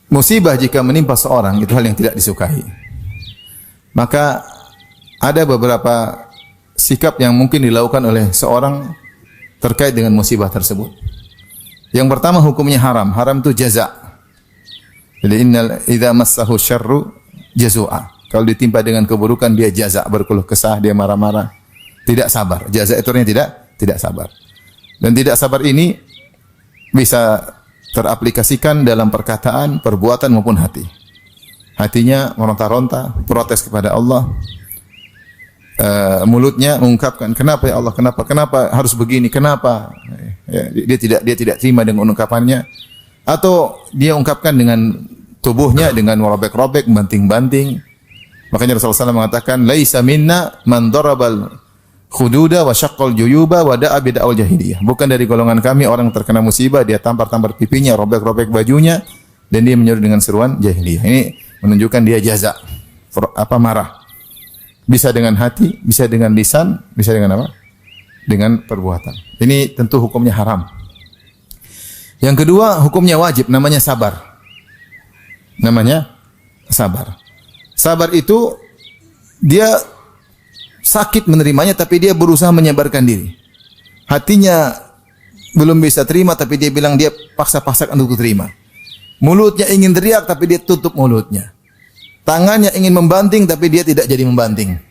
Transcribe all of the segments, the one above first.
musibah jika menimpa seorang itu hal yang tidak disukai. Maka ada beberapa sikap yang mungkin dilakukan oleh seorang terkait dengan musibah tersebut. Yang pertama hukumnya haram. Haram itu jaza. Jadi idza massahu syarru jazua. Kalau ditimpa dengan keburukan dia jaza, berkeluh kesah, dia marah-marah, tidak sabar. Jaza itu artinya tidak sabar. Dan tidak sabar ini bisa teraplikasikan dalam perkataan, perbuatan maupun hati. Hatinya meronta-ronta, protes kepada Allah. Mulutnya mengungkapkan, kenapa ya Allah, kenapa harus begini, kenapa? Ya, dia tidak terima dengan ungkapannya. Atau dia ungkapkan dengan tubuhnya, dengan merobek-robek, banting-banting. Makanya Rasulullah SAW mengatakan, laisa minna man darabal khududa wa syaqqal juyuba wa da'a bid'al jahiliyah. Bukan dari golongan kami orang terkena musibah, dia tampar-tampar pipinya, robek-robek bajunya, dan dia menyeru dengan seruan jahiliyah. Ini menunjukkan dia jaza, marah. Bisa dengan hati, bisa dengan lisan, bisa dengan apa? Dengan perbuatan. Ini tentu hukumnya haram. Yang kedua, hukumnya wajib, namanya sabar. Namanya sabar. Sabar itu dia sakit menerimanya tapi dia berusaha menyabarkan diri. Hatinya belum bisa terima tapi dia bilang dia paksa-paksakan untuk terima. Mulutnya ingin teriak tapi dia tutup mulutnya. Tangannya ingin membanting tapi dia tidak jadi membanting.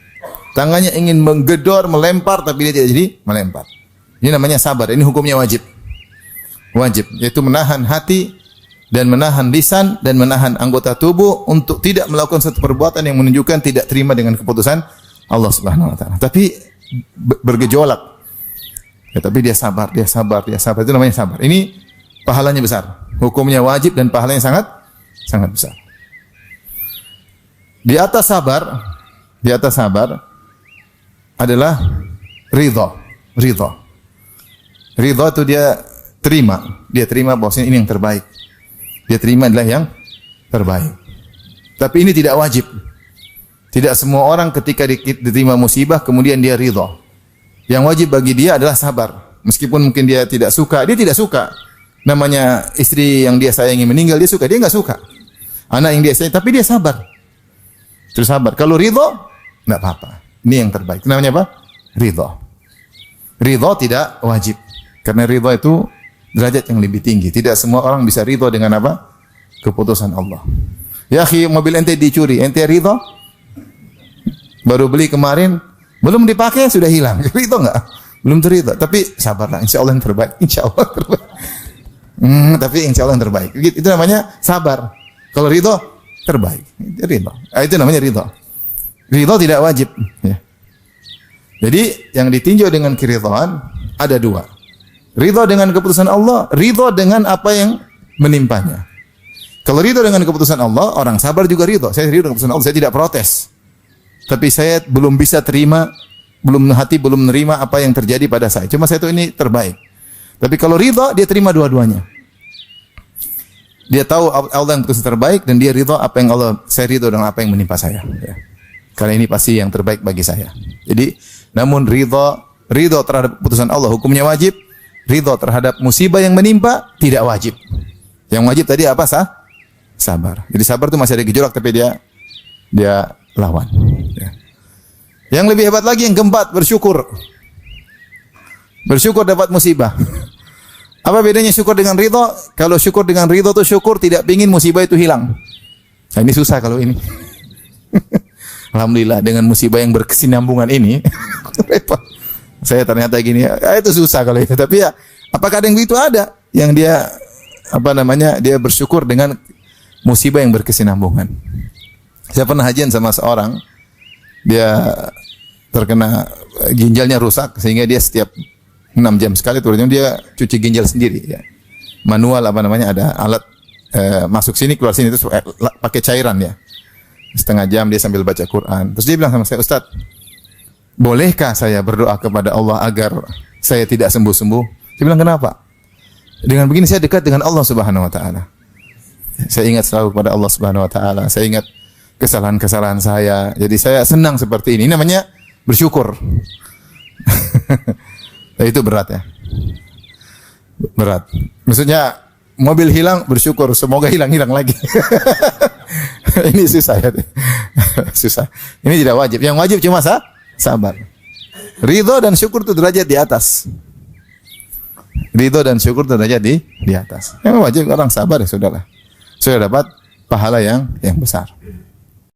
Tangannya ingin menggedor, melempar tapi dia tidak jadi melempar. Ini namanya sabar. Ini hukumnya wajib. Wajib, yaitu menahan hati dan menahan lisan dan menahan anggota tubuh untuk tidak melakukan satu perbuatan yang menunjukkan tidak terima dengan keputusan Allah Subhanahu wa taala. Tapi bergejolak. Ya, tapi dia sabar. Itu namanya sabar. Ini pahalanya besar. Hukumnya wajib dan pahalanya sangat besar. Di atas sabar adalah ridha. Ridha itu dia terima bahwasanya ini yang terbaik. Dia terima adalah yang terbaik. Tapi ini tidak wajib. Tidak semua orang ketika diterima musibah kemudian dia ridha. Yang wajib bagi dia adalah sabar. Meskipun mungkin dia tidak suka. Namanya istri yang dia sayangi meninggal, dia suka. Dia enggak suka. Anak yang dia sayangi, tapi dia sabar. Terus sabar. Kalau ridha, enggak apa-apa. Ini yang terbaik. Namanya apa? Ridha. Ridha tidak wajib. Karena ridha itu derajat yang lebih tinggi. Tidak semua orang bisa ridha dengan apa? Keputusan Allah. Ya akhi, mobil ente dicuri, ente ridha? Baru beli kemarin, belum dipakai sudah hilang. Ridha enggak? Belum ridha. Tapi sabarlah, insyaallah yang terbaik. Insyaallah terbaik. Tapi insyaallah yang terbaik. Itu namanya sabar. Kalau ridha terbaik. Ridha. Itu namanya ridha. Ridha tidak wajib. Ya. Jadi yang ditinjau dengan keridhaan ada dua. Ridha dengan keputusan Allah, ridha dengan apa yang menimpanya. Kalau ridha dengan keputusan Allah, orang sabar juga ridha. Saya ridha dengan keputusan Allah, saya tidak protes. Tapi saya belum bisa terima, belum menerima apa yang terjadi pada saya. Cuma saya tahu ini terbaik. Tapi kalau ridha, dia terima dua-duanya. Dia tahu Allah yang putus terbaik dan dia ridha apa yang saya ridha dengan apa yang menimpa saya. Ya. Karena ini pasti yang terbaik bagi saya. Jadi, namun ridha terhadap keputusan Allah hukumnya wajib. Ridha terhadap musibah yang menimpa tidak wajib. Yang wajib tadi apa? Sabar. Jadi sabar itu masih ada gejolak tapi dia lawan. Ya. Yang lebih hebat lagi yang keempat, bersyukur. Bersyukur dapat musibah. Apa bedanya syukur dengan ridha? Kalau syukur dengan ridha itu syukur tidak ingin musibah itu hilang. Nah, ini susah kalau ini. Alhamdulillah dengan musibah yang berkesinambungan ini repot. Saya ternyata gini, itu susah kalau itu. Tapi ya, apakah ada yang begitu? Ada. Yang dia dia bersyukur dengan musibah yang berkesinambungan. Saya pernah hajian sama seorang, dia terkena ginjalnya rusak sehingga dia setiap 6 jam sekali turunnya dia cuci ginjal sendiri ya. Manual ada alat masuk sini keluar sini terus pakai cairan ya. Setengah jam dia sambil baca Quran. Terus dia bilang sama saya, "Ustaz, bolehkah saya berdoa kepada Allah agar saya tidak sembuh-sembuh?" Saya bilang, "Kenapa?" Dengan begini saya dekat dengan Allah Subhanahu wa taala. Saya ingat selalu kepada Allah Subhanahu wa taala. Saya ingat kesalahan-kesalahan saya. Jadi saya senang seperti ini. Ini namanya bersyukur. Itu berat ya. Berat. Maksudnya mobil hilang, bersyukur semoga hilang-hilang lagi. Ini susah ya. Susah. Ini tidak wajib. Yang wajib cuma sabar. Ridho dan syukur itu derajat di atas. Ridho dan syukur itu derajat di atas. Yang wajib orang sabar ya sudahlah. Sudah dapat pahala yang besar.